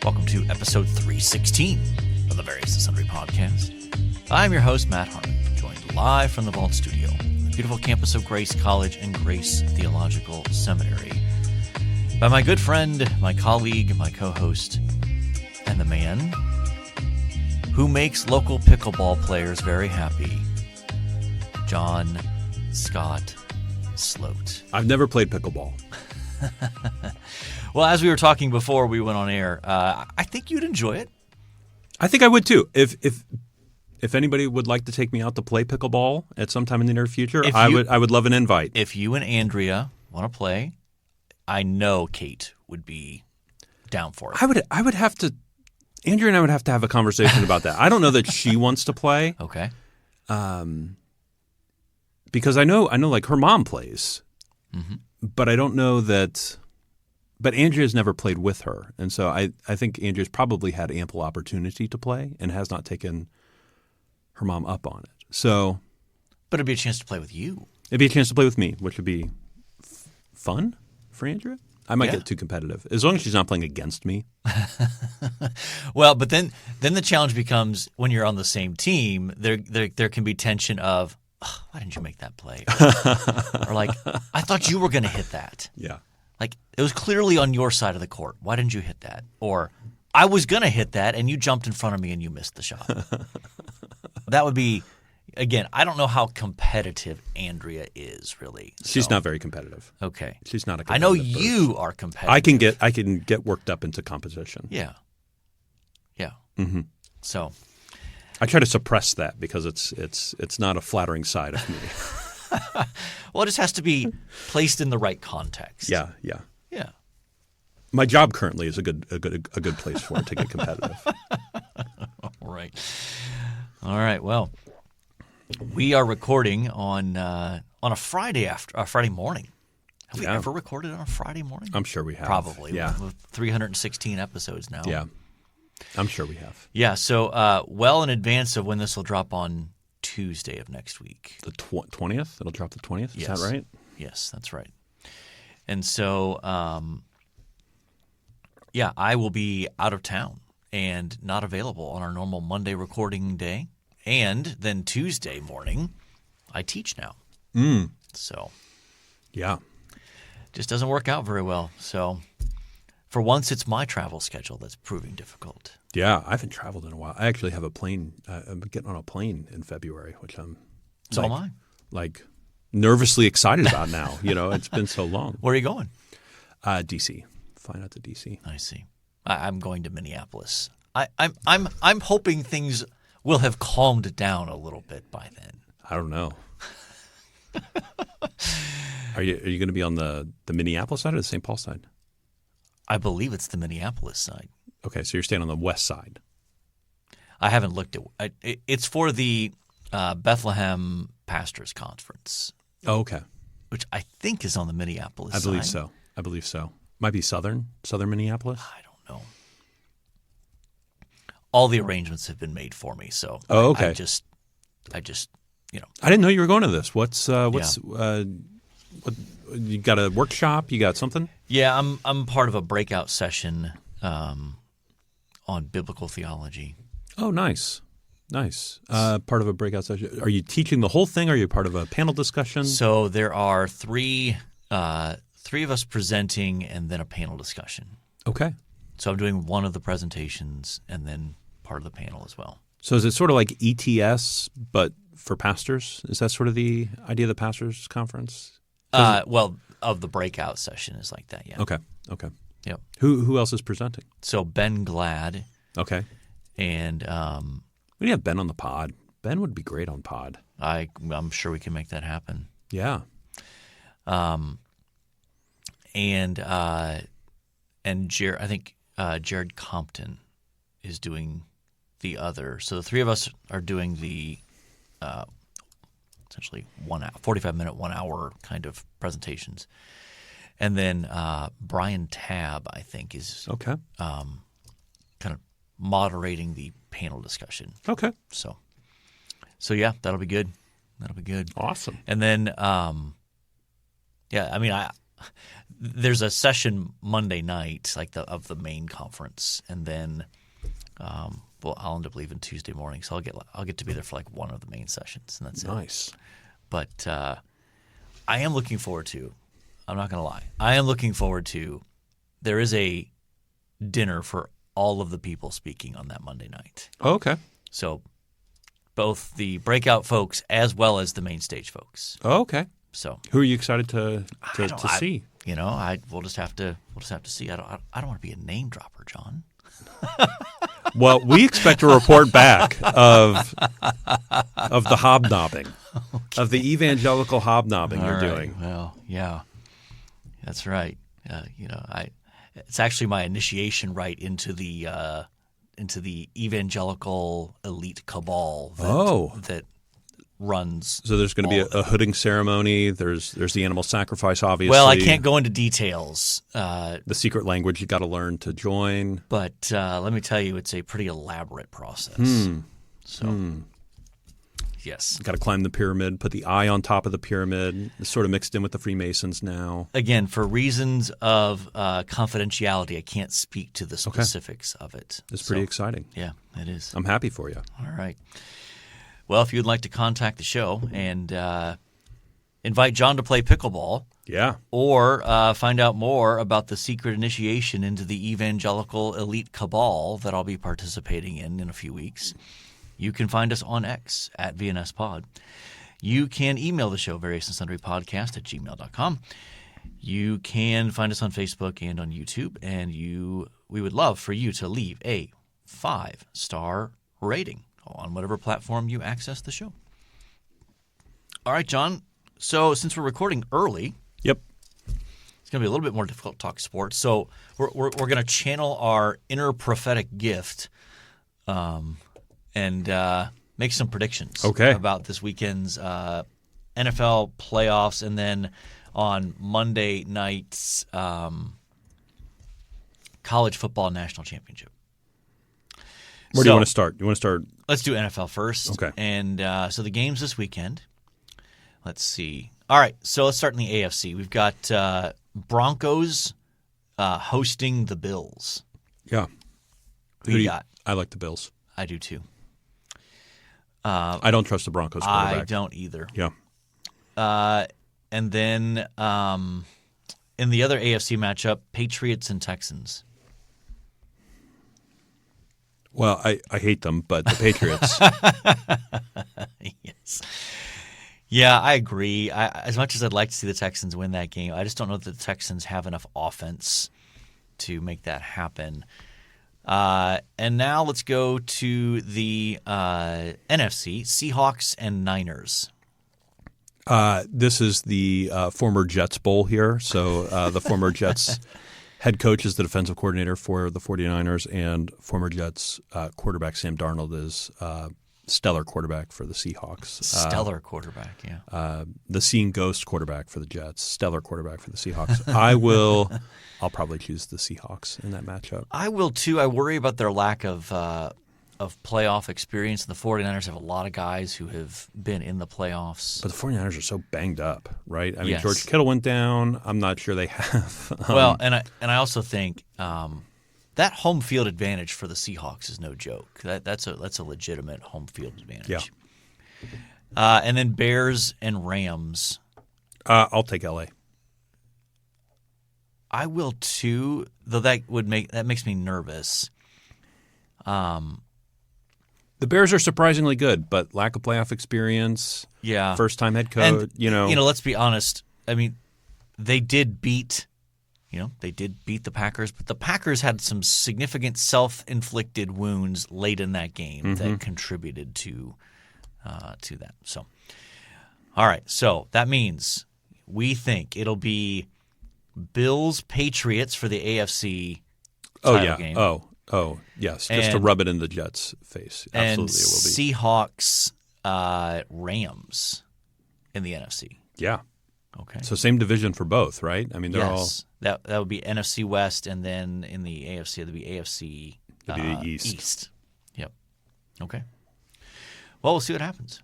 Welcome to episode 316 of the Various and Sundry podcast. I'm your host, Matt Harmon, joined live from the Vault Studio, the beautiful campus of Grace College and Grace Theological Seminary, by my good friend, my colleague, my co-host, and the man who makes local pickleball players very happy, John Scott Sloat. I've never played pickleball. Well, as we were talking before we went on air, I think you'd enjoy it. I think I would too. If anybody would like to take me out to play pickleball at some time in the near future, I would love an invite. If you and Andrea want to play, I know Kate would be down for it. I would have to. Andrea and I would have to have a conversation about that. I don't know that she wants to play. Okay. Because I know like her mom plays, Mm-hmm. but I don't know that. But Andrea's never played with her, and so I think Andrea's probably had ample opportunity to play and has not taken her mom up on it. So, But it'd be a chance to play with you. it'd be a chance to play with me, which would be fun for Andrea. I might Yeah. get too competitive, as long as she's not playing against me. Well, but then the challenge becomes when you're on the same team, there can be tension of, why didn't you make that play? Or like, I thought you were going to hit that. Yeah. Like, it was clearly on your side of the court. Why didn't you hit that? Or, I was going to hit that, and you jumped in front of me and you missed the shot. That would be, again, I don't know how competitive Andrea is, really. She's So, not very competitive. okay. She's not a I know competitive person. you are competitive. I can get worked up into competition. Yeah. Yeah. Mm-hmm. So, I try to suppress that because it's not a flattering side of me. well, it just has to be placed in the right context. Yeah. Yeah. My job currently is a good place for it to get competitive. All right. Well, we are recording on a Friday Friday morning. Have we ever recorded on a Friday morning? I'm sure we have. Probably. Yeah. With 316 episodes now. Yeah. I'm sure we have. Yeah. So, well in advance of when this will drop on Tuesday of next week. The 20th? It'll drop the 20th? Is that right? Yes, that's right. And so, I will be out of town and not available on our normal Monday recording day. And then Tuesday morning, I teach now. So, Yeah. just doesn't work out very well. So, for once, it's my travel schedule that's proving difficult. Yeah. I haven't traveled in a while. I actually have a plane. I'm getting on a plane in February, which I'm So am I. like nervously excited about now. It's been so long. Where are you going? DC. Flying out to DC. I see. I'm going to Minneapolis. I'm hoping things will have calmed down a little bit by then. I don't know. Are you going to be on the Minneapolis side or the St. Paul side? I believe it's the Minneapolis side. Okay, so you're staying on the west side. I haven't looked at it. It's for the Bethlehem Pastors Conference. Oh, okay. Which I think is on the Minneapolis I believe side. so. I believe so. Might be southern Minneapolis. I don't know. All the arrangements have been made for me, so Oh, okay. I just I didn't know you were going to this. What you got a workshop? You got something? Yeah, I'm part of a breakout session on biblical theology. Oh, nice. Part of a breakout session. Are you teaching the whole thing? Or are you part of a panel discussion? So there are three of us presenting and then a panel discussion. Okay. So I'm doing one of the presentations and then part of the panel as well. So is it sort of like ETS, but for pastors? Is that sort of the idea of the pastors' conference? Well, of the breakout session is like that, yeah. Okay. Yep. Who else is presenting? So Ben Glad Okay. and We have Ben on the pod. Ben would be great on pod. I'm sure we can make that happen. Yeah. And I think Jared Compton is doing the other. So the three of us are doing the essentially 45-minute, 1 hour kind of presentations. And then Brian Tabb, I think, is Okay. kind of moderating the panel discussion. Okay. So yeah, that'll be good. That'll be good. Awesome. And then, yeah, I mean, there's a session Monday night, like of the main conference, and then I'll end up leaving Tuesday morning, so I'll get to be there for like one of the main sessions, and that's Nice. it. But I am looking forward to. I'm not going to lie. I am looking forward to. There is a dinner for all of the people speaking on that Monday night. Oh, okay. So both the breakout folks as well as the main stage folks. Oh, okay. So who are you excited to see? We'll just have to see. I don't want to be a name dropper, John. Well, we expect a report back of the hobnobbing, of the evangelical hobnobbing you're doing. Well, yeah, that's right. It's actually my initiation right into the evangelical elite cabal that runs. So there's going to be a hooding ceremony. There's the animal sacrifice, obviously. Well, I can't go into details. The secret language you got to learn to join. But let me tell you, it's a pretty elaborate process. Yes. Got to climb the pyramid, put the eye on top of the pyramid. It's sort of mixed in with the Freemasons now. Again, for reasons of confidentiality, I can't speak to the specifics of it. It's pretty exciting. Yeah, it is. I'm happy for you. All right. Well, if you'd like to contact the show and invite John to play pickleball, or find out more about the secret initiation into the evangelical elite cabal that I'll be participating in a few weeks, you can find us on X at VNSPod. You can email the show, variousandsunderypodcast@gmail.com. You can find us on Facebook and on YouTube, and we would love for you to leave a 5-star rating on whatever platform you access the show. All right, John. So since we're recording early, it's going to be a little bit more difficult to talk sports. So we're going to channel our inner prophetic gift and make some predictions about this weekend's NFL playoffs, and then on Monday night's college football national championship. Where do you want to start? You want to start? Let's do NFL first. Okay. And so the games this weekend. Let's see. All right, so let's start in the AFC. We've got Broncos hosting the Bills. Yeah. Who you got? I like the Bills. I do too. I don't trust the Broncos quarterback. I don't either. Yeah. And then in the other AFC matchup, Patriots and Texans. Well, I hate them, but the Patriots. Yes. Yeah, I agree. As much as I'd like to see the Texans win that game, I just don't know that the Texans have enough offense to make that happen. And now let's go to the NFC, Seahawks and Niners. This is the former Jets Bowl here. So the former Jets head coach is the defensive coordinator for the 49ers, and former Jets quarterback Sam Darnold is stellar quarterback for the Seahawks. Stellar quarterback, yeah. The seeing ghost quarterback for the Jets, stellar quarterback for the Seahawks. I'll probably choose the Seahawks in that matchup. I will too. I worry about their lack of playoff experience. The 49ers have a lot of guys who have been in the playoffs. But the 49ers are so banged up, right? I mean, Yes. George Kittle went down. I'm not sure they have. Well, and I also think that home field advantage for the Seahawks is no joke. That's a legitimate home field advantage. Yeah. And then Bears and Rams. I'll take LA. I will too, though that makes me nervous. The Bears are surprisingly good, but lack of playoff experience. Yeah. First time head coach. And, let's be honest. I mean, they did beat the Packers, but the Packers had some significant self-inflicted wounds late in that game that contributed to that. So, all right. So that means we think it'll be Bills Patriots for the AFC title game. Oh, yes. Just to rub it in the Jets' face. Absolutely, it will be. Seahawks Rams in the NFC. Yeah. Okay. So same division for both, right? I mean, they're all that would be NFC West, and then in the AFC, it would be AFC the East. East. Yep. Okay. Well, we'll see what happens.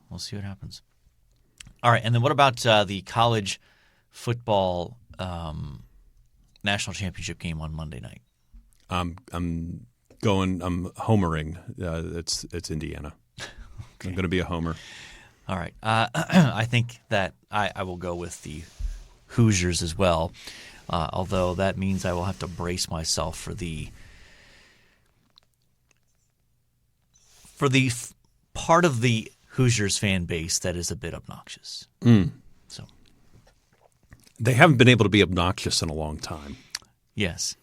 All right, and then what about the college football national championship game on Monday night? I'm homering. It's Indiana. Okay. I'm going to be a homer. All right. I think that I will go with the Hoosiers as well, although that means I will have to brace myself for the part of the Hoosiers fan base that is a bit obnoxious. So they haven't been able to be obnoxious in a long time. Yes.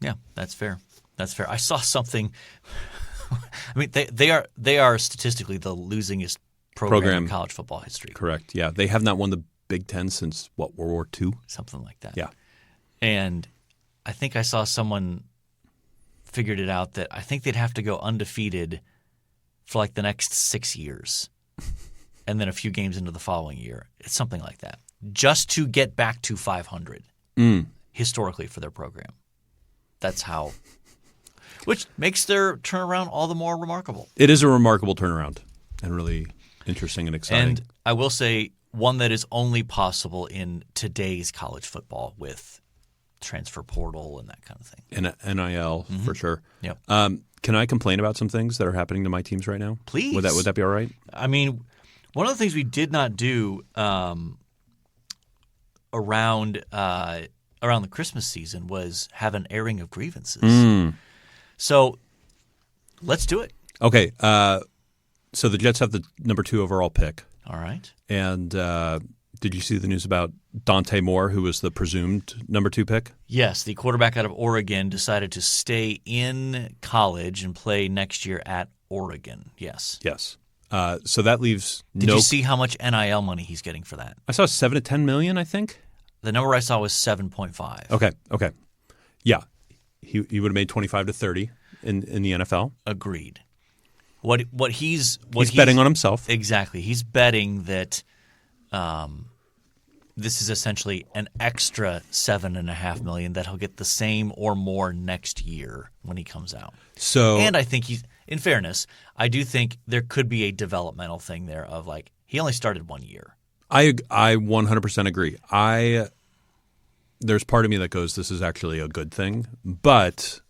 Yeah, that's fair. That's fair. I saw something. I mean, they are statistically the losingest program in college football history. Correct. Yeah, they have not won the Big Ten since World War II, something like that. Yeah, and I think I saw someone figured it out that I think they'd have to go undefeated for like the next 6 years, and then a few games into the following year. It's something like that, just to get back to 500 historically for their program. That's how. Which makes their turnaround all the more remarkable. It is a remarkable turnaround and really interesting and exciting. And I will say one that is only possible in today's college football with transfer portal and that kind of thing. And NIL, for sure. Yep. Can I complain about some things that are happening to my teams right now? Please. Would that be all right? I mean, one of the things we did not do around the Christmas season was have an airing of grievances. So let's do it. Okay. So the Jets have the number 2 overall pick. All right. And did you see the news about Dante Moore, who was the presumed number 2 pick? Yes. The quarterback out of Oregon decided to stay in college and play next year at Oregon. Yes. Yes. So that leaves Did you see how much NIL money he's getting for that? I saw 7 to 10 million, I think. The number I saw was 7.5. Okay. Yeah. He would have made 25 to 30 in the NFL. Agreed. What he's betting on himself. Exactly. He's betting that this is essentially an extra $7.5 million that he'll get the same or more next year when he comes out. And I think in fairness, I do think there could be a developmental thing there of like he only started 1 year. I 100% agree. There's part of me that goes, this is actually a good thing, but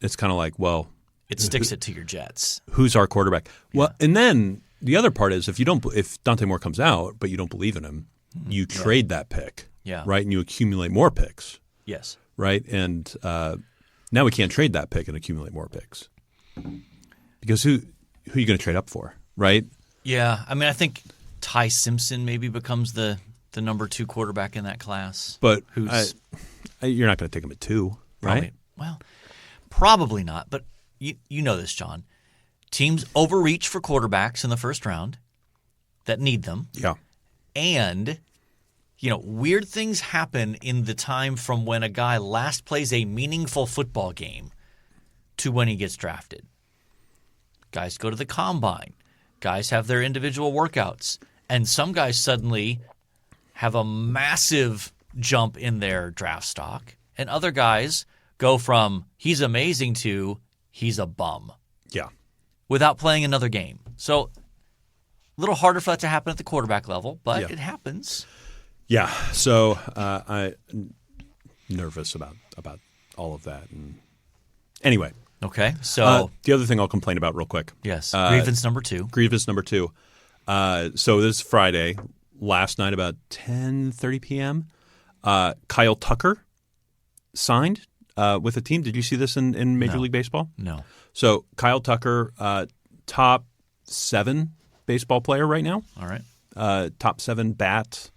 it's kind of like, well, it sticks it to your Jets. Who's our quarterback? Yeah. Well, and then the other part is if Dante Moore comes out, but you don't believe in him, you trade that pick, right, and you accumulate more picks, yes, right, and now we can't trade that pick and accumulate more picks because who are you going to trade up for, right? Yeah, I mean, I think Ty Simpson maybe becomes the number 2 quarterback in that class. But who's you're not going to take him at 2, right? Well, probably not. But you know this, John. Teams overreach for quarterbacks in the first round that need them. Yeah. And, weird things happen in the time from when a guy last plays a meaningful football game to when he gets drafted. Guys go to the combine. Guys have their individual workouts. And some guys suddenly have a massive jump in their draft stock. And other guys go from he's amazing to he's a bum. Yeah. Without playing another game. So a little harder for that to happen at the quarterback level, but it happens. Yeah. So I'm nervous about all of that. And anyway. Okay. So the other thing I'll complain about real quick. Yes. Grievance number 2. Grievance number 2. So this is Friday. Last night about 10:30 p.m., Kyle Tucker signed with a team. Did you see this in Major League Baseball? No. So Kyle Tucker, top 7 baseball player right now. All right. Top 7 bat.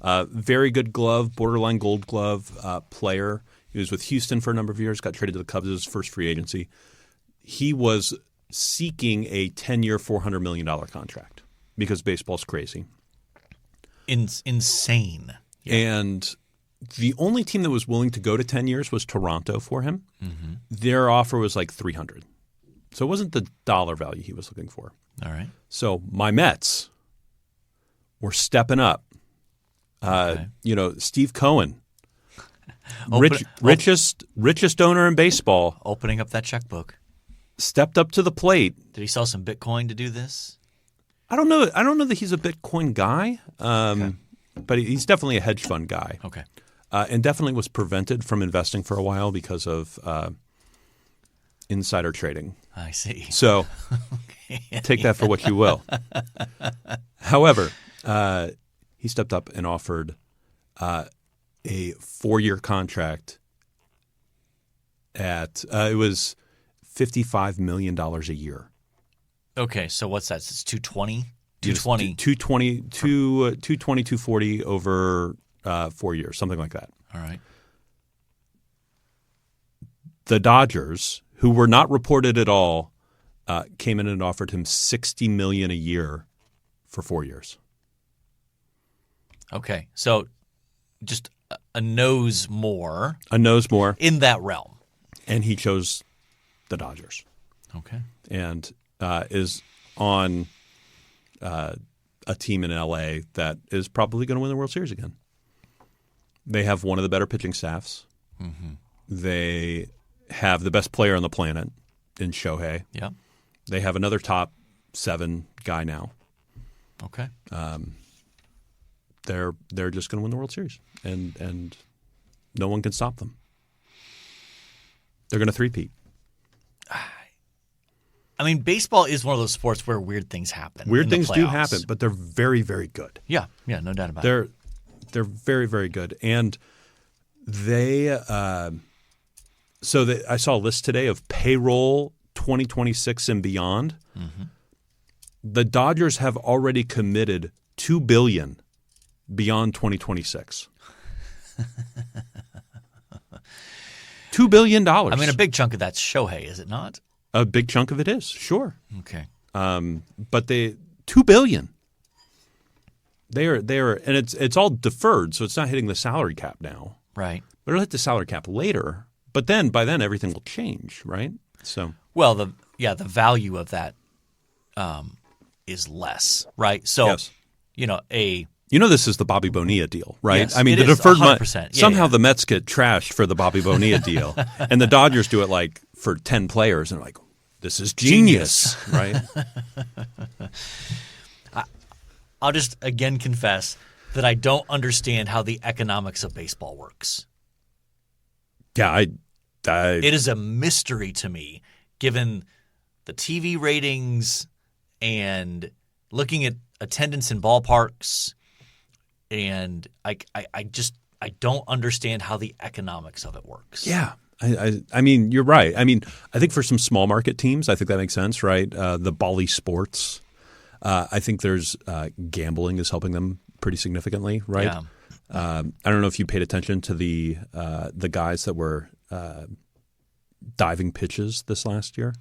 Very good glove, borderline gold glove player. He was with Houston for a number of years, got traded to the Cubs as his first free agency. He was seeking a 10-year, $400 million contract because baseball's crazy. Insane. Yeah. And the only team that was willing to go to 10 years was Toronto for him. Mm-hmm. Their offer was like $300. So it wasn't the dollar value he was looking for. All right. So my Mets were stepping up. Okay. Steve Cohen, richest owner in baseball, opening up that checkbook, stepped up to the plate. Did he sell some Bitcoin to do this? I don't know that he's a Bitcoin guy, but he's definitely a hedge fund guy. Okay. and definitely was prevented from investing for a while because of insider trading. I see. So take that for what you will. However, he stepped up and offered a 4-year contract at it was $55 million a year. Okay, so what's that? It's 220? 220. 240 over 4 years, something like that. All right. The Dodgers, who were not reported at all, came in and offered him $60 million a year for 4 years. Okay, so just a nose more. A nose more. In that realm. And he chose the Dodgers. Okay. And is on a team in L.A. that is probably going to win the World Series again. They have one of the better pitching staffs. Mm-hmm. They have the best player on the planet in Shohei. Yeah. They have another top 7 guy now. Okay. They're just going to win the World Series, and no one can stop them. They're going to three-peat. I mean, baseball is one of those sports where weird things happen. Weird things do happen, but they're very, very good. Yeah, no doubt about it. They're very, very good, and they. I saw a list today of payroll 2026 and beyond. Mm-hmm. The Dodgers have already committed $2 billion beyond 2026. $2 billion. I mean, a big chunk of that's Shohei, is it not? A big chunk of it is, sure. Okay. But $2 billion. They are, and it's all deferred, so it's not hitting the salary cap now. Right. But it'll hit the salary cap later. But then, by then, everything will change, right? So. Well, the value of that is less, right? So, yes. This is the Bobby Bonilla deal, right? Yes, I mean, the deferred money. Somehow the Mets get trashed for the Bobby Bonilla deal, and the Dodgers do it like for 10 players, and they're like, "This is genius. Right?" I'll just again confess that I don't understand how the economics of baseball works. Yeah, it is a mystery to me, given the TV ratings and looking at attendance in ballparks. And I don't understand how the economics of it works. Yeah. I mean, you're right. I mean, I think for some small market teams, I think that makes sense, right? The Bally Sports. I think there's gambling is helping them pretty significantly, right? Yeah. I don't know if you paid attention to the guys that were diving pitches this last year.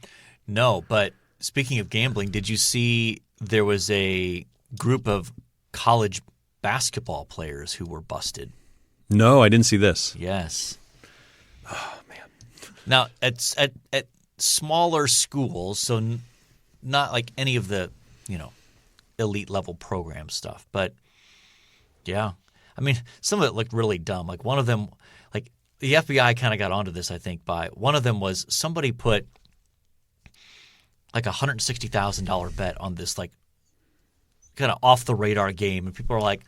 No, but speaking of gambling, did you see there was a group of college basketball players who were busted? No, I didn't see this. Yes. Oh, man. Now, at smaller schools, so not like any of the, elite level program stuff, but yeah. I mean, some of it looked really dumb. Like one of them, like the FBI kind of got onto this, I think, by one of them was somebody put like $160,000 bet on this like kind of off the radar game, and people are like,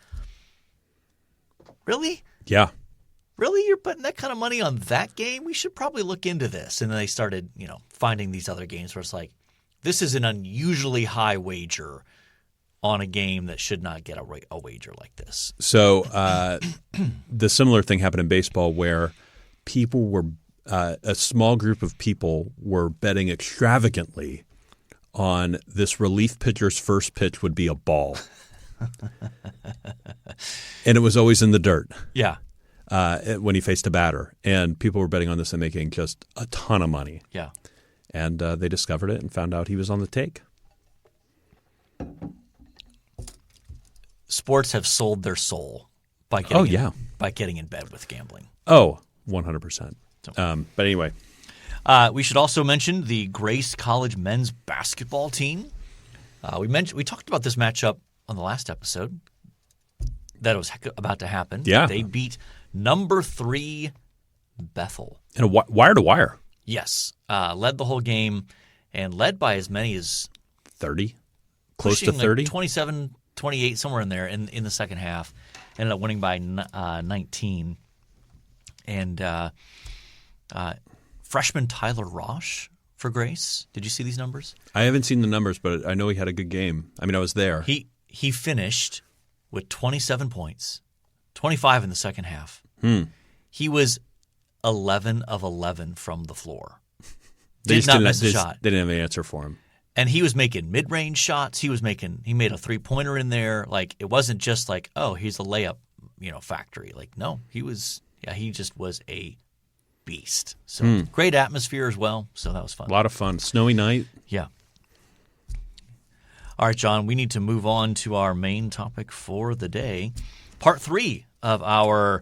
"Really? Yeah. Really? You're putting that kind of money on that game? We should probably look into this." And then they started, finding these other games where it's like, this is an unusually high wager on a game that should not get a wager like this. So the similar thing happened in baseball where people were a small group of people were betting extravagantly on this relief pitcher's first pitch would be a ball. And it was always in the dirt. Yeah. When he faced a batter. And people were betting on this and making just a ton of money. Yeah. And they discovered it and found out he was on the take. Sports have sold their soul by getting in bed with gambling. Oh, 100%. But anyway. We should also mention the Grace College men's basketball team. We talked about this matchup on the last episode that it was about to happen. Yeah. They beat number 3 Bethel. And wire to wire. Yes. Led the whole game and led by as many as 30? Close to 30? Like 27, 28, somewhere in there in the second half. Ended up winning by 19. And freshman Tyler Roche for Grace. Did you see these numbers? I haven't seen the numbers, but I know he had a good game. I mean, I was there. He finished with 27 points, 25 in the second half. He was 11 of 11 from the floor. Did not miss a shot. They didn't have an answer for him. And he was making mid-range shots. He made a three-pointer in there. Like, it wasn't just like, oh, he's a layup, factory. Like, no, he just was a beast. So great atmosphere as well. So that was fun. A lot of fun. Snowy night. Yeah. All right, John, we need to move on to our main topic for the day. Part 3 of our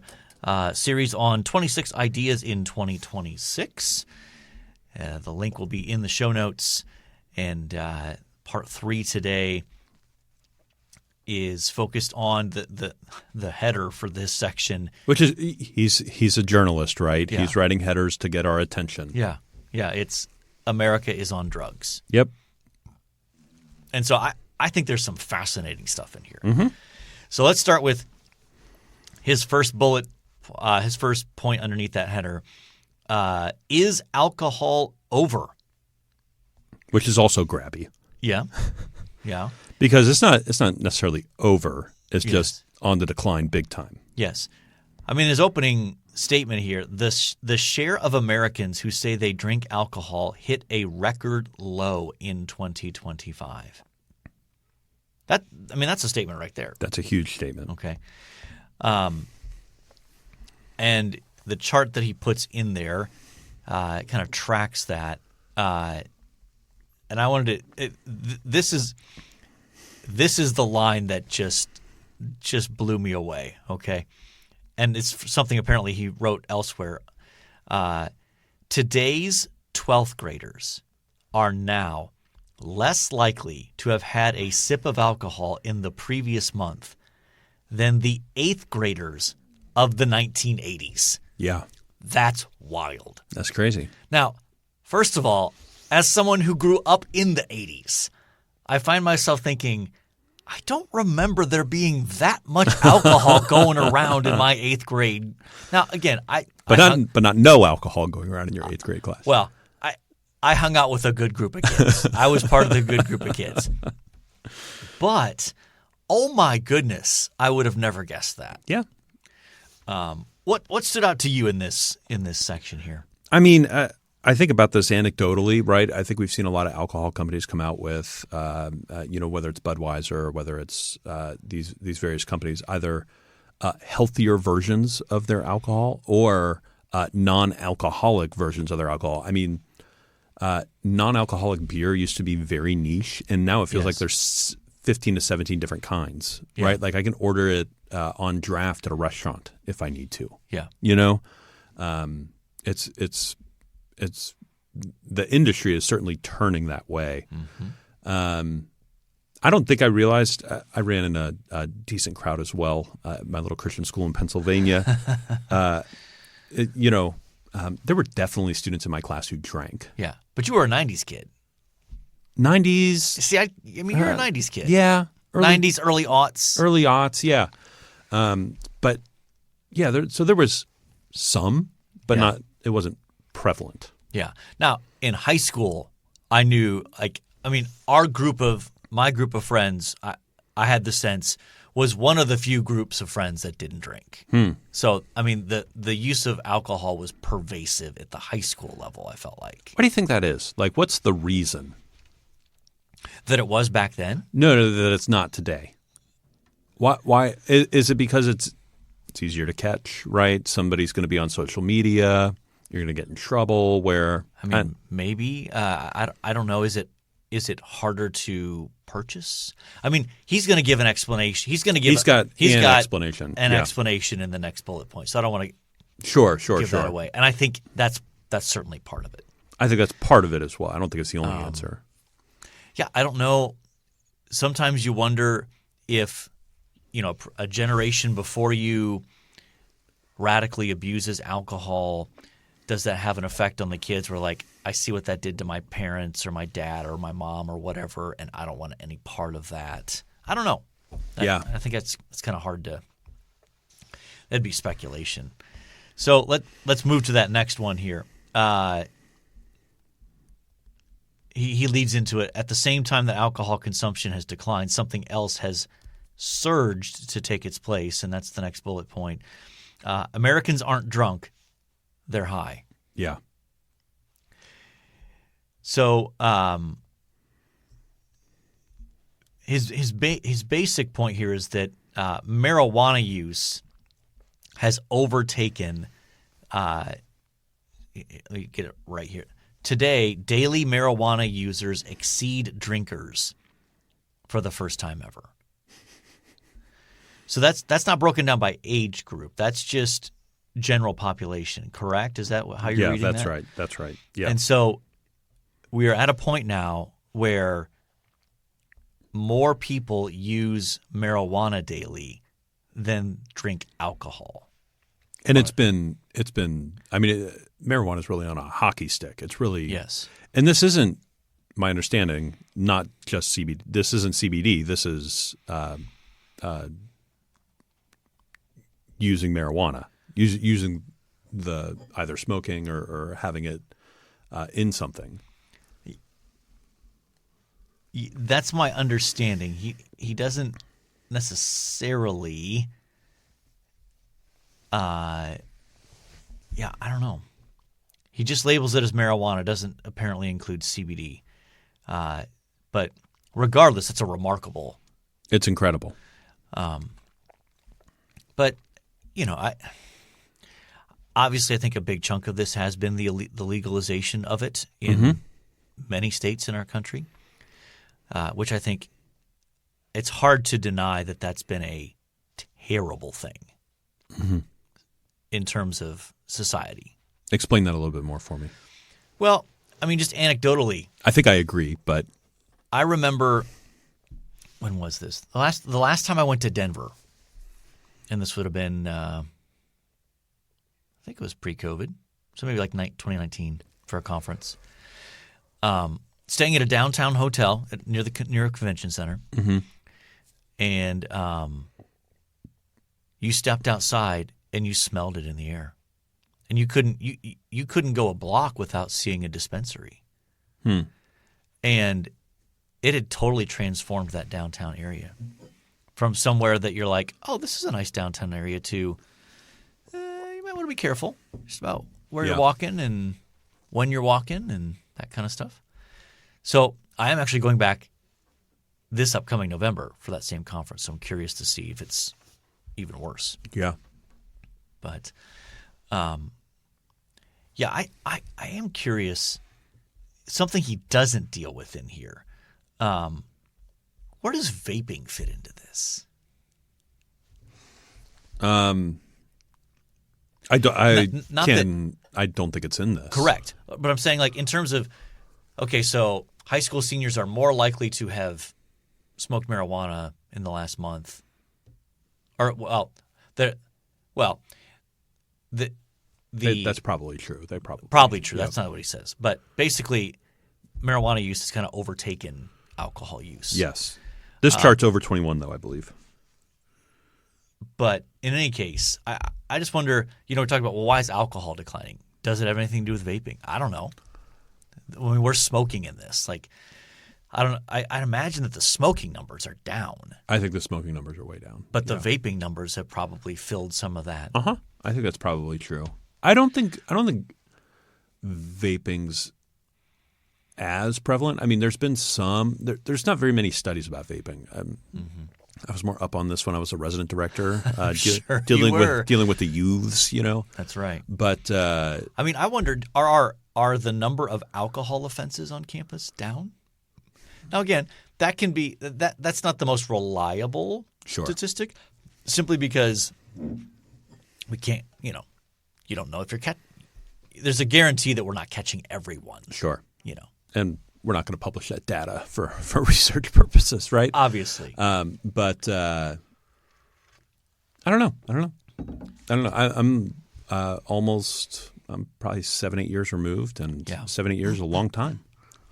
series on 26 ideas in 2026. The link will be in the show notes. And part 3 today is focused on the header for this section. Which is he's a journalist, right? Yeah. He's writing headers to get our attention. Yeah. It's America is on drugs. Yep. And so I think there's some fascinating stuff in here. So let's start with his first bullet, his first point underneath that header. Is alcohol over? Which is also grabby. Yeah. Because it's not necessarily over. It's just on the decline big time. Yes. I mean, his opening statement here, the share of Americans who say they drink alcohol hit a record low in 2025. That's a statement right there. That's a huge statement. Okay. And the chart that he puts in there kind of tracks that. And I wanted to this is the line that just blew me away, okay? And it's something apparently he wrote elsewhere. Today's 12th graders are now less likely to have had a sip of alcohol in the previous month than the 8th graders of the 1980s. Yeah. That's wild. That's crazy. Now, first of all, as someone who grew up in the 80s, I find myself thinking, I don't remember there being that much alcohol going around in my 8th grade. Now, again, But not no alcohol going around in your 8th grade class. Well, I hung out with a good group of kids. I was part of the good group of kids. But, oh my goodness, I would have never guessed that. Yeah. What stood out to you in this section here? I mean, I think about this anecdotally, right? I think we've seen a lot of alcohol companies come out with, whether it's Budweiser or whether it's these various companies, either healthier versions of their alcohol or non-alcoholic versions of their alcohol. I mean, non-alcoholic beer used to be very niche, and now it feels like there's 15 to 17 different kinds, right? Like I can order it on draft at a restaurant if I need to. Yeah. It's the industry is certainly turning that way. I don't think I realized I ran in a decent crowd as well at my little Christian school in Pennsylvania. There were definitely students in my class who drank. Yeah, but you were a 90s kid. 90s. See, I mean, you're a 90s kid. Yeah. 90s, early aughts. Early aughts, yeah. But, yeah, there was some, but it wasn't prevalent. Yeah. Now, in high school, I knew, my group of friends, I had the sense, was one of the few groups of friends that didn't drink. So, I mean, the use of alcohol was pervasive at the high school level, I felt like. What do you think that is? Like, what's the reason? That it was back then? No, that it's not today. Why is it because it's easier to catch, right? Somebody's going to be on social media. You're going to get in trouble. Maybe. I don't know. Is it harder to purchase? I mean, he's going to give an explanation. He's going to give. He's got an explanation. An explanation in the next bullet point. So I don't want to give that away. And I think that's certainly part of it. I think that's part of it as well. I don't think it's the only answer. Yeah, I don't know. Sometimes you wonder if, a generation before you radically abuses alcohol, does that have an effect on the kids where, like, I see what that did to my parents or my dad or my mom or whatever, and I don't want any part of that. I don't know. I think it's kind of hard to – that'd be speculation. So let's move to that next one here. He leads into it. At the same time that alcohol consumption has declined, something else has surged to take its place, and that's the next bullet point. Americans aren't drunk; they're high. Yeah. So his basic point here is that marijuana use has overtaken. Let me get it right here. Today, daily marijuana users exceed drinkers for the first time ever. So that's not broken down by age group. That's just general population, correct? Is that how you're reading that? Yeah, that's right. That's right. Yeah. And so we are at a point now where more people use marijuana daily than drink alcohol. And it's been. I mean, marijuana is really on a hockey stick. It's really Yes. And this isn't, my understanding, not just CBD. This isn't CBD. This is using marijuana, using the either smoking or having it in something. That's my understanding. He doesn't necessarily. I don't know. He just labels it as marijuana. Doesn't apparently include CBD. But regardless, it's a remarkable. It's incredible. But obviously, I think a big chunk of this has been the legalization of it in many states in our country, which I think it's hard to deny that that's been a terrible thing in terms of society. Explain that a little bit more for me. Well, I mean, just anecdotally, I think I agree, but I remember, when was this? The last time I went to Denver, and this would have been, I think it was pre-COVID, so maybe like 2019 for a conference. Staying at a downtown hotel near a convention center, and you stepped outside and you smelled it in the air, and you couldn't go a block without seeing a dispensary, and it had totally transformed that downtown area from somewhere that you're like, oh, this is a nice downtown area, to you might want to be careful just about where you're walking and when you're walking and that kind of stuff. So I am actually going back this upcoming November for that same conference. So I'm curious to see if it's even worse. Yeah. But, I am curious. Something he doesn't deal with in here. Where does vaping fit into this? I don't think it's in this. Correct. But I'm saying, like, in terms of, okay, so high school seniors are more likely to have smoked marijuana in the last month. Or, That's probably true. Probably true. That's not what he says. But basically, marijuana use has kind of overtaken alcohol use. Yes. This chart's over 21, though, I believe. But in any case, I just wonder, we're talking about, well, why is alcohol declining? Does it have anything to do with vaping? I don't know. I mean, we're smoking in this. Like, I'd imagine that the smoking numbers are down. I think the smoking numbers are way down. But the vaping numbers have probably filled some of that. I think that's probably true. I don't think vaping's as prevalent. I mean, there's been some. There's not very many studies about vaping. I was more up on this when I was a resident director, dealing with the youths. That's right. But I mean, I wondered, are the number of alcohol offenses on campus down? Now, again, that can be that's not the most reliable statistic, simply because we can't. You don't know if you're there's a guarantee that we're not catching everyone. Sure. And we're not going to publish that data for research purposes, right? Obviously. But I don't know. I'm I'm probably 7-8 years removed, and 7-8 years is a long time.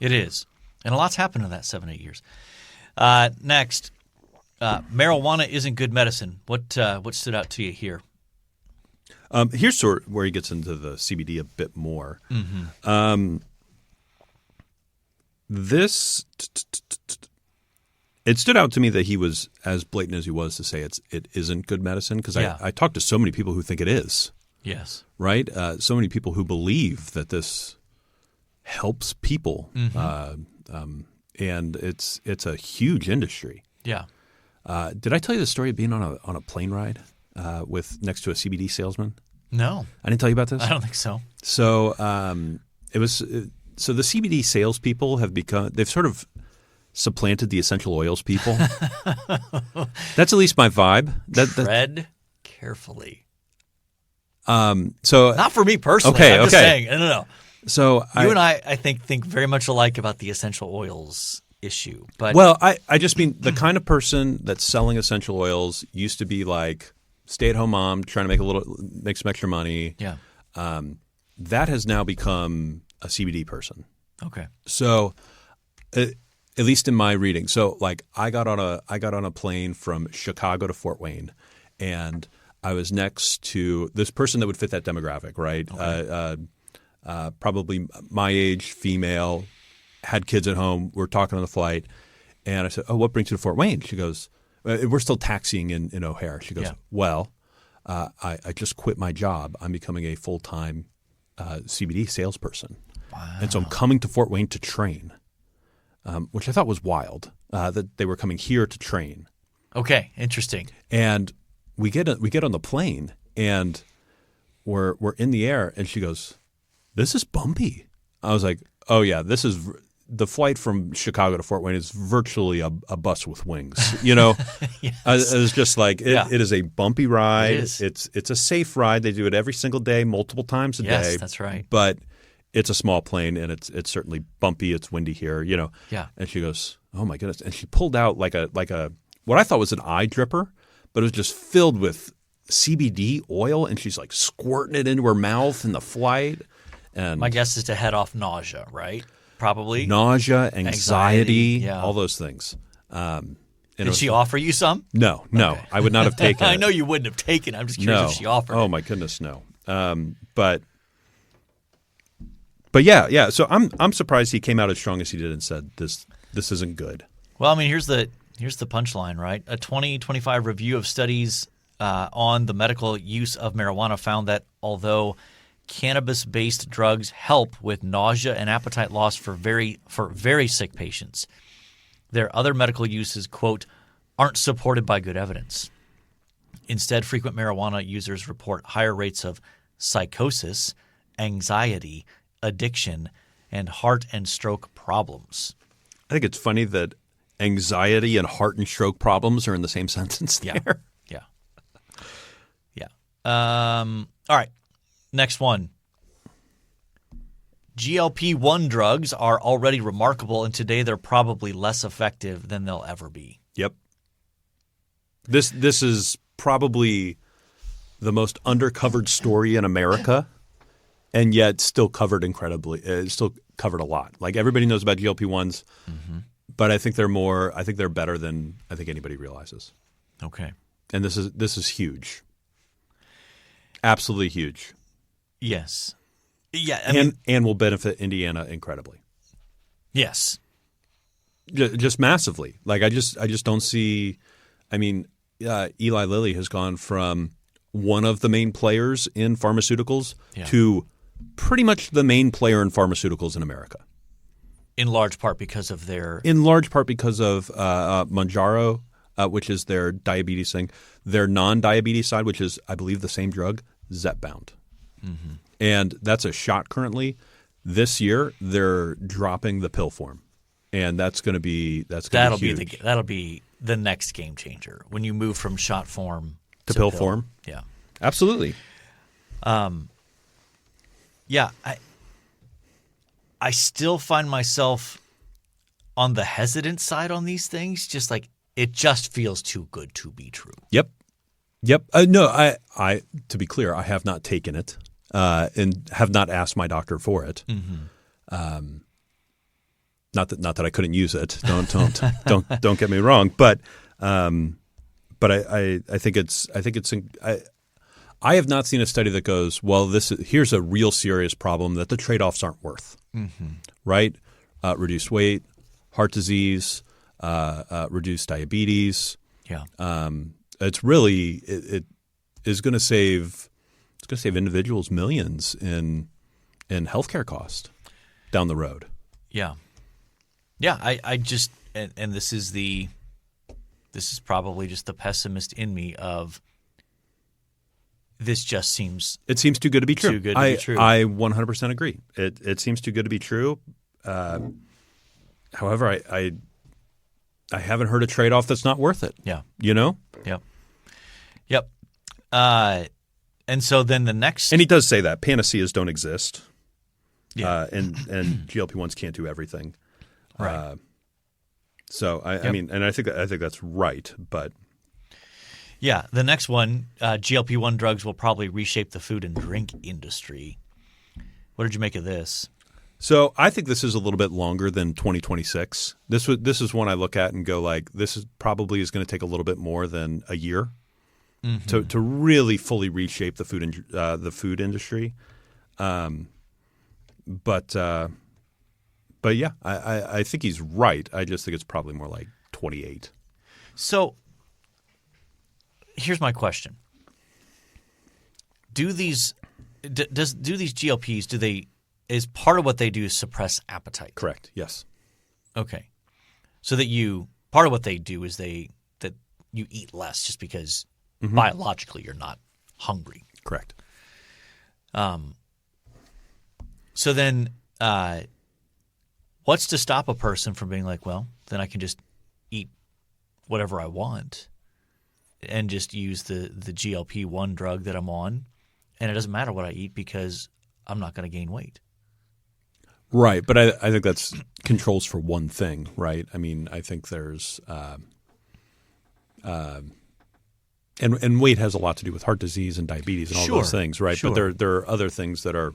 It is. And a lot's happened in that 7-8 years. Next, marijuana isn't good medicine. What stood out to you here? Here's sort of where he gets into the CBD a bit more. It stood out to me that he was as blatant as he was to say it isn't good medicine, because I talked to so many people who think it is. Yes. Right? So many people who believe that this helps people, and it's a huge industry. Yeah. Did I tell you the story of being on a plane ride with next to a CBD salesman? No. I didn't tell you about this? I don't think so. So so the CBD salespeople they've sort of supplanted the essential oils people. That's at least my vibe. Tread carefully. So not for me personally. Okay, I'm just okay. saying. No. So You and I think very much alike about the essential oils issue. But well, I just mean the kind of person that's selling essential oils used to be like stay-at-home mom trying to make some extra money. Yeah. That has now become a CBD person. Okay. So, at least in my reading, so like I got on a plane from Chicago to Fort Wayne, and I was next to this person that would fit that demographic, right? Okay. Probably my age, female, had kids at home. We're talking on the flight, and I said, "Oh, what brings you to Fort Wayne?" She goes, "We're still taxiing in O'Hare." She goes, "Well, I just quit my job. I'm becoming a full-time CBD salesperson, and so I'm coming to Fort Wayne to train." Which I thought was wild, that they were coming here to train. Okay, interesting. And we get on the plane, and we're in the air, and she goes, "This is bumpy." I was like, "Oh yeah, this is the flight from Chicago to Fort Wayne is virtually a bus with wings." You know, Yes. It's just like it is a bumpy ride. It is. It's a safe ride. They do it every single day, multiple times a day. Yes, that's right. But it's a small plane, and it's certainly bumpy. It's windy here, you know. Yeah. And she goes, "Oh my goodness!" And she pulled out like a what I thought was an eye dripper, but it was just filled with CBD oil, and she's like squirting it into her mouth in the flight. And My guess is to head off nausea, right? Probably. nausea, anxiety, yeah. all those things. Did she offer you some? No, Okay. I would not have taken it. I know you wouldn't have taken it. I'm just curious if she offered Oh it. my goodness, no. But yeah. So I'm surprised he came out as strong as he did and said this isn't good. Well, I mean, here's the punchline, right? A 2025 review of studies on the medical use of marijuana found that although cannabis-based drugs help with nausea and appetite loss for very sick patients, their other medical uses, quote, aren't supported by good evidence. Instead, frequent marijuana users report higher rates of psychosis, anxiety, addiction, and heart and stroke problems. I think it's funny that anxiety and heart and stroke problems are in the same sentence there. Yeah. All right. Next one. GLP-1 drugs are already remarkable, and today they're probably less effective than they'll ever be. Yep. This is probably the most undercovered story in America, and yet still covered still covered a lot. Like everybody knows about GLP-1s, but I think they're better than I think anybody realizes. Okay. And this is huge. Absolutely huge. Yes. Yeah. And will benefit Indiana incredibly. Yes. Just massively. Like I just don't see. I mean, Eli Lilly has gone from one of the main players in pharmaceuticals to pretty much the main player in pharmaceuticals in America. In large part because of their Mounjaro, which is their diabetes thing, their non-diabetes side, which is I believe the same drug, Zepbound. Mm-hmm. And that's a shot currently. This year they're dropping the pill form, and that'll be huge. That'll be the next game changer when you move from shot form to pill form. Yeah, absolutely. Yeah, I still find myself on the hesitant side on these things. Just like it just feels too good to be true. Yep. No, I to be clear, I have not taken it. And have not asked my doctor for it. Mm-hmm. Not that I couldn't use it. Don't get me wrong. But I think it's I have not seen a study that goes, well, here's a real serious problem that the trade-offs aren't worth, right? Reduced weight, heart disease, reduced diabetes. Yeah. It's really it is going to save individuals millions in healthcare cost down the road. Yeah. Yeah. I just and this is probably just the pessimist in me of this just seems it seems too good to be true. Too good to be true. I 100% agree. It seems too good to be true. However, I haven't heard a trade-off that's not worth it. Yeah. You know? Yep. And so then the next – And he does say that. Panaceas don't exist. Yeah. And GLP-1s can't do everything. Right. I mean, and I think that's right, but – yeah. The next one, GLP-1 drugs will probably reshape the food and drink industry. What did you make of this? So I think this is a little bit longer than 2026. This is one I look at and go like, this is probably going to take a little bit more than a year to really fully reshape the food industry. But yeah, I think he's right. I just think it's probably more like 28. So here's my question: Do these GLPs is part of what they do suppress appetite? Correct. Yes. Okay. So part of what they do is that you eat less just because biologically you're not hungry. Correct. So then what's to stop a person from being like, well, then I can just eat whatever I want and just use the GLP-1 drug that I'm on, and it doesn't matter what I eat because I'm not going to gain weight. Right, but I think that's controls for one thing, right? I mean, I think there's and weight has a lot to do with heart disease and diabetes and all those things, right? Sure. But there are other things that are,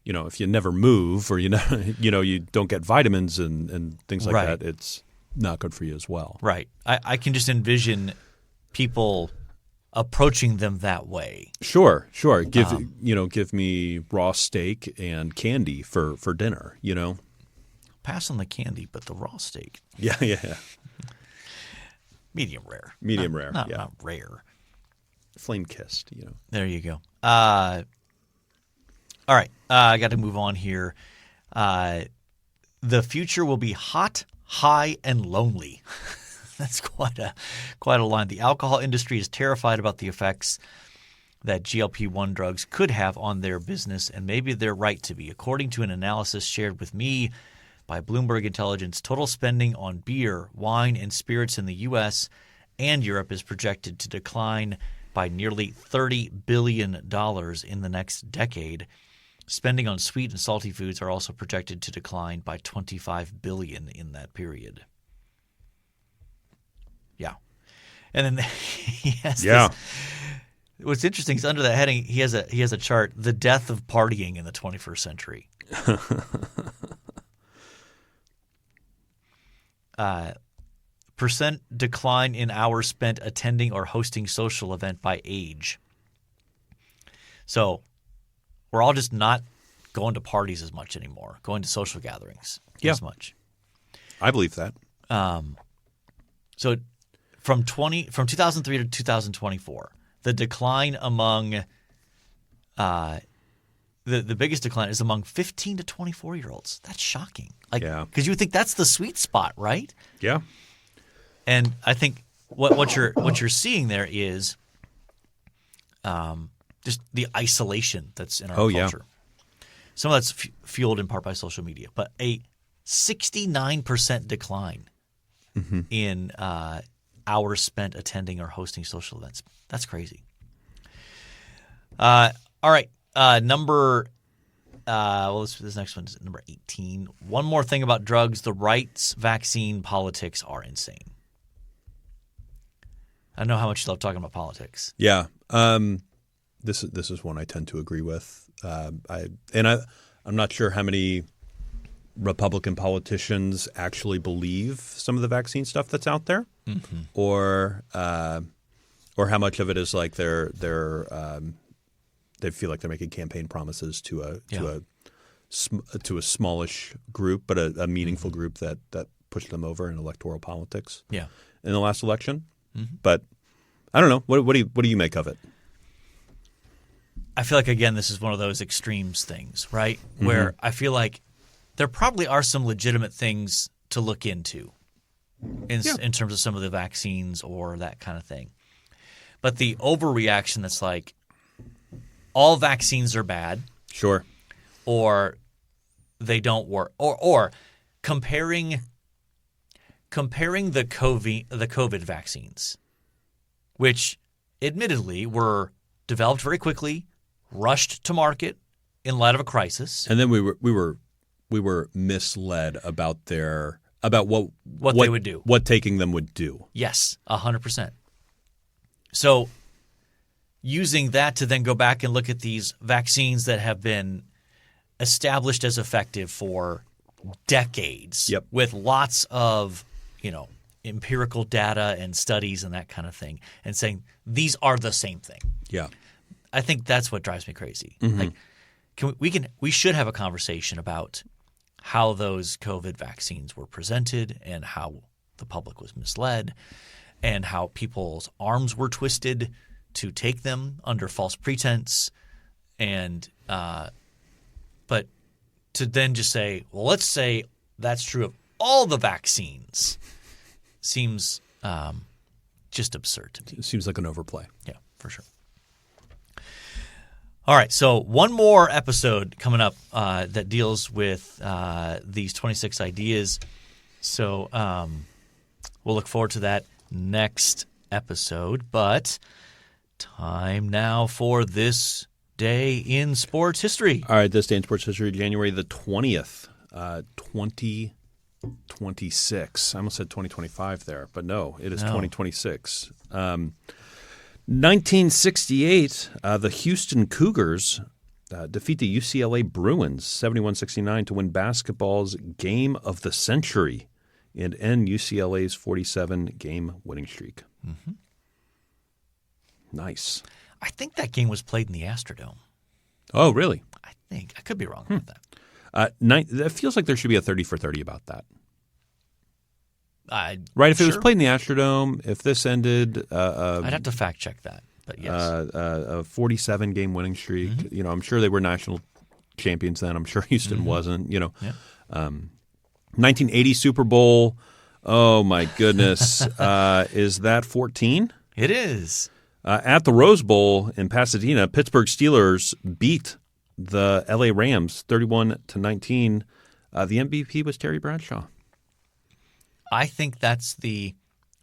if you never move or you don't get vitamins and things like Right. that, it's not good for you as well. Right. I can just envision people approaching them that way. Sure. Give me raw steak and candy for dinner, Pass on the candy, but the raw steak, Yeah. medium rare. Medium rare, Not yeah. not rare. Flame kissed, There you go. All right. I got to move on here. The future will be hot, high, and lonely. That's quite a line. The alcohol industry is terrified about the effects that GLP-1 drugs could have on their business, and maybe they're right to be. According to an analysis shared with me by Bloomberg Intelligence, total spending on beer, wine, and spirits in the U.S. and Europe is projected to decline by nearly $30 billion in the next decade. Spending on sweet and salty foods are also projected to decline by $25 billion in that period. Yeah. And then he has this. What's interesting is under that heading, he has a chart, the death of partying in the 21st century. Percent decline in hours spent attending or hosting social event by age. So we're all just not going to parties as much anymore, going to social gatherings as much. I believe that. So from 2003 to 2024, the decline among the biggest decline is among 15 to 24-year-olds. That's shocking. Because you would think that's the sweet spot, right? Yeah. And I think what you're seeing there is just the isolation that's in our culture. Yeah. Some of that's fueled in part by social media, but a 69% decline in hours spent attending or hosting social events. That's crazy. All right. This next one is number 18. One more thing about drugs. The right's vaccine politics are insane. I don't know how much you love talking about politics. Yeah. This is one I tend to agree with. I'm not sure how many Republican politicians actually believe some of the vaccine stuff that's out there, or how much of it is like they're they feel like they're making campaign promises to a smallish group, but a meaningful group that pushed them over in electoral politics. Yeah. In the last election. Mm-hmm. But I don't know. What do you make of it? I feel like, again, this is one of those extremes things, right? Where I feel like there probably are some legitimate things to look into in terms of some of the vaccines or that kind of thing. But the overreaction that's like all vaccines are bad. Sure. Or they don't work. Or comparing the COVID vaccines, which admittedly were developed very quickly, rushed to market in light of a crisis, and then we were misled about what they would do, what taking them would do. Yes, 100%. So using that to then go back and look at these vaccines that have been established as effective for decades, with lots of empirical data and studies and that kind of thing, and saying these are the same thing. Yeah. I think that's what drives me crazy. Like, we should have a conversation about how those COVID vaccines were presented and how the public was misled and how people's arms were twisted to take them under false pretense. And but to then just say, well, let's say that's true of all the vaccines seems just absurd to me. It seems like an overplay. Yeah, for sure. All right, so one more episode coming up that deals with these 26 ideas. So we'll look forward to that next episode. But time now for this day in sports history. All right, this day in sports history, January the 20th, 2026. I almost said 2025 there, but no, it is 2026. 1968, the Houston Cougars defeat the UCLA Bruins 71-69 to win basketball's Game of the Century and end UCLA's 47-game winning streak. Mm-hmm. Nice. I think that game was played in the Astrodome. Oh, really? I think. I could be wrong about that. That feels like there should be a 30 for 30 about that. Right, if it was played in the Astrodome, if this ended, I'd have to fact check that, but yes, a 47-game winning streak. Mm-hmm. I'm sure they were national champions then. I'm sure Houston wasn't. 1980 Super Bowl. Oh my goodness, is that 14? It is. At the Rose Bowl in Pasadena, Pittsburgh Steelers beat the LA Rams 31-19. The MVP was Terry Bradshaw. I think that's the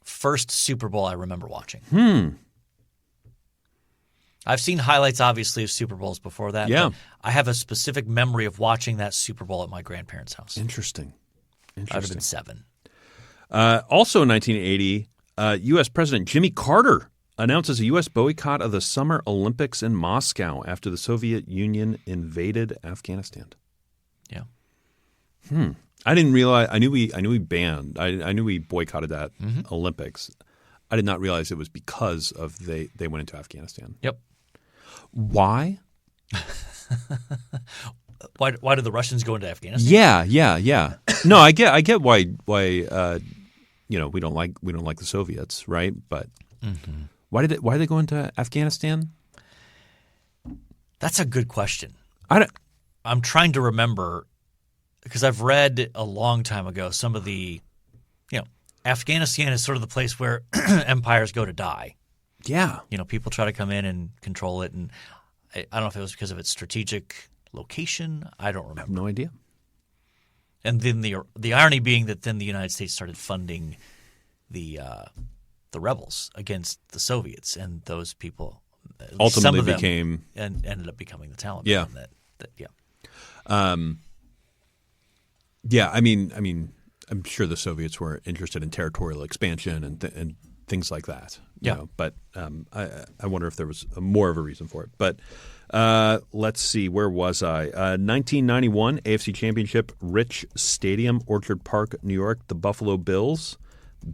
first Super Bowl I remember watching. I've seen highlights, obviously, of Super Bowls before that. Yeah. But I have a specific memory of watching that Super Bowl at my grandparents' house. Interesting. I'd have been 7. Also in 1980, U.S. President Jimmy Carter announces a U.S. boycott of the Summer Olympics in Moscow after the Soviet Union invaded Afghanistan. Yeah. I didn't realize. I knew we banned. I knew we boycotted that Olympics. I did not realize it was because of they went into Afghanistan. Yep. Why? Why did the Russians go into Afghanistan? Yeah. No, I get why we don't like the Soviets, right? But why did they go into Afghanistan? That's a good question. I'm trying to remember. Because I've read a long time ago some of the, Afghanistan is sort of the place where empires go to die. Yeah. People try to come in and control it. And I don't know if it was because of its strategic location. I don't remember. I have no idea. And then the irony being that then the United States started funding the rebels against the Soviets. And those people ultimately some of them became and ended up becoming the Taliban. Yeah. Yeah, I mean, I'm sure the Soviets were interested in territorial expansion and things like that. But I wonder if there was more of a reason for it. But let's see, where was I? 1991 AFC Championship, Rich Stadium, Orchard Park, New York. The Buffalo Bills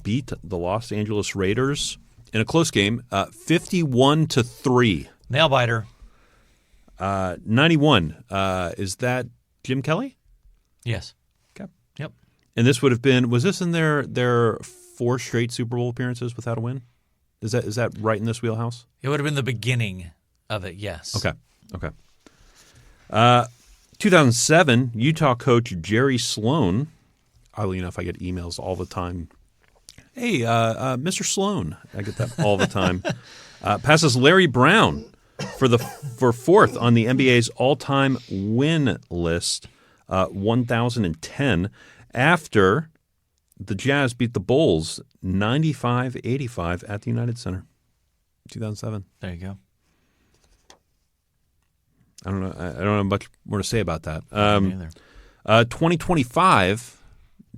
beat the Los Angeles Raiders in a close game, 51-3. Nail biter. 91. Is that Jim Kelly? Yes. Okay. Yep. And this would have been, was this in their 4 straight Super Bowl appearances without a win? Is that right in this wheelhouse? It would have been the beginning of it, yes. Okay. 2007, Utah coach Jerry Sloan. Oddly enough, I get emails all the time. Hey, Mr. Sloan. I get that all the time. Passes Larry Brown for fourth on the NBA's all-time win list, 1,010, after the Jazz beat the Bulls 95-85 at the United Center, 2007. There you go. I don't know much more to say about that. Me neither. 2025,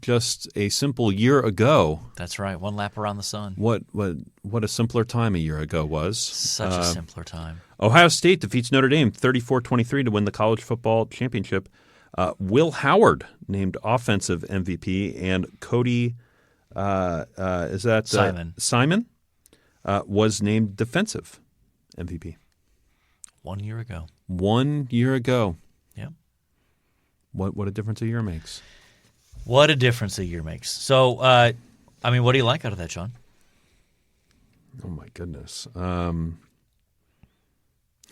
just a simple year ago. That's right. One lap around the sun. What a simpler time a year ago was. Such a simpler time. Ohio State defeats Notre Dame 34-23 to win the college football championship. Will Howard named offensive MVP, and Cody Simon was named defensive MVP. 1 year ago. 1 year ago. Yeah. What a difference a year makes. What a difference a year makes. So, what do you like out of that, John? Oh, my goodness. We're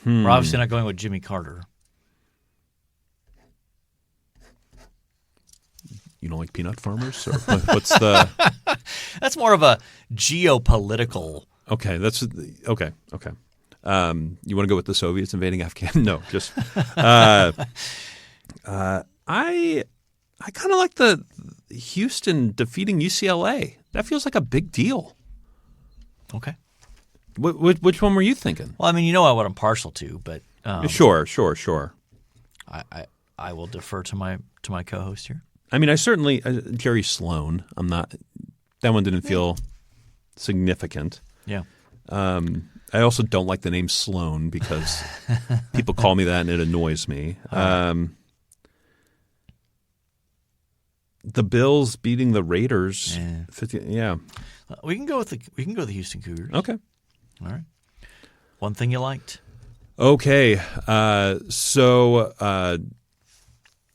obviously not going with Jimmy Carter. You don't like peanut farmers? Or what's the... That's more of a geopolitical... Okay, okay. You want to go with the Soviets invading Afghanistan? No, just... I kind of like the Houston defeating UCLA. That feels like a big deal. Okay. Which one were you thinking? Well, you know what I'm partial to, but... Sure. I will defer to my co-host here. I certainly Jerry Sloan. That one didn't feel significant. Yeah. I also don't like the name Sloan because people call me that and it annoys me. The Bills beating the Raiders. 50, yeah. We can go with the Houston Cougars. Okay. All right. One thing you liked. Okay. Oh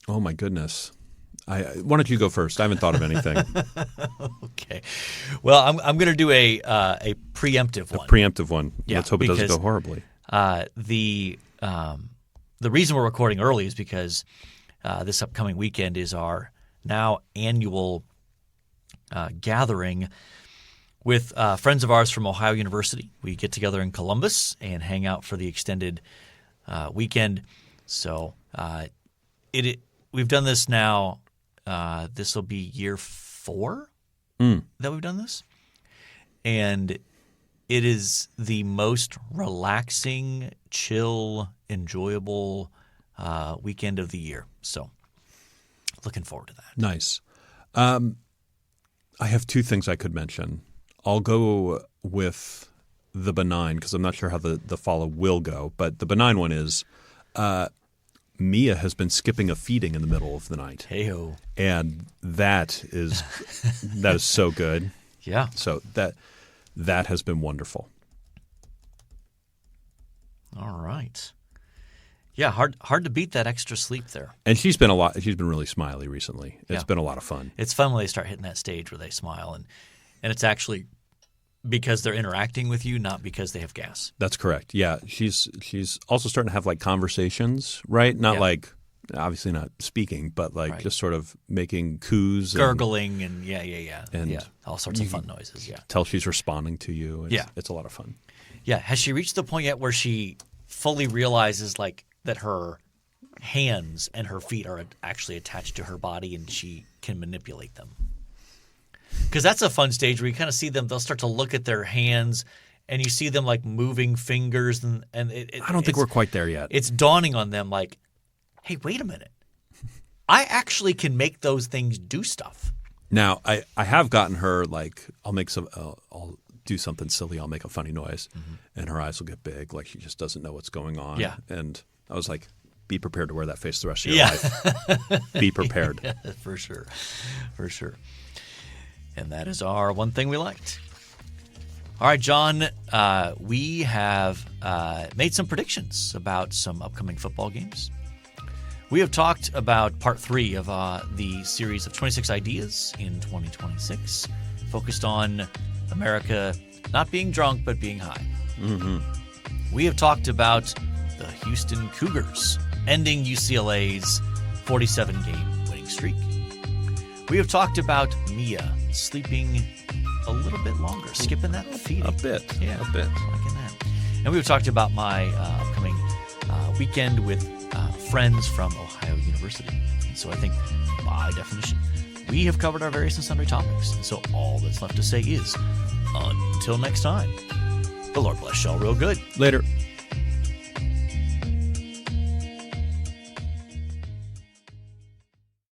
my goodness. Why don't you go first? I haven't thought of anything. Okay. Well, I'm going to do a preemptive one. A preemptive one. Yeah, let's hope it doesn't go horribly. The reason we're recording early is because this upcoming weekend is our now annual gathering with friends of ours from Ohio University. We get together in Columbus and hang out for the extended weekend. So we've done this now. This will be year 4 that we've done this. And it is the most relaxing, chill, enjoyable weekend of the year. So looking forward to that. Nice. I have 2 things I could mention. I'll go with the benign because I'm not sure how the follow will go. But the benign one is Mia has been skipping a feeding in the middle of the night. Hey-ho. And that is so good. Yeah. So that has been wonderful. All right. Yeah, hard to beat that extra sleep there. And she's been really smiley recently. It's been a lot of fun. It's fun when they start hitting that stage where they smile and it's actually because they're interacting with you, not because they have gas. That's correct. Yeah, she's also starting to have like conversations, right? Not like obviously not speaking, but like just sort of making coos, gurgling, and and all sorts of fun noises. Yeah, tell she's responding to you. It's a lot of fun. Yeah, has she reached the point yet where she fully realizes like that her hands and her feet are actually attached to her body and she can manipulate them? Because that's a fun stage where you kind of see them. They'll start to look at their hands, and you see them like moving fingers, and I don't think we're quite there yet. It's dawning on them like, hey, wait a minute, I actually can make those things do stuff. Now I have gotten her like I'll do something silly. I'll make a funny noise, and her eyes will get big, like she just doesn't know what's going on. Yeah, and I was like, be prepared to wear that face the rest of your life. Be prepared. Yeah, for sure. And that is our one thing we liked. All right, John, we have made some predictions about some upcoming football games. We have talked about part 3 of the series of 26 ideas in 2026, focused on America not being drunk but being high. Mm-hmm. We have talked about the Houston Cougars ending UCLA's 47-game winning streak. We have talked about Mia sleeping a little bit longer, skipping that feeding. A bit. Yeah, A bit. liking that. And we've talked about my upcoming weekend with friends from Ohio University. And so I think, by definition, we have covered our various and sundry topics. And so all that's left to say is, until next time, the Lord bless y'all real good. Later.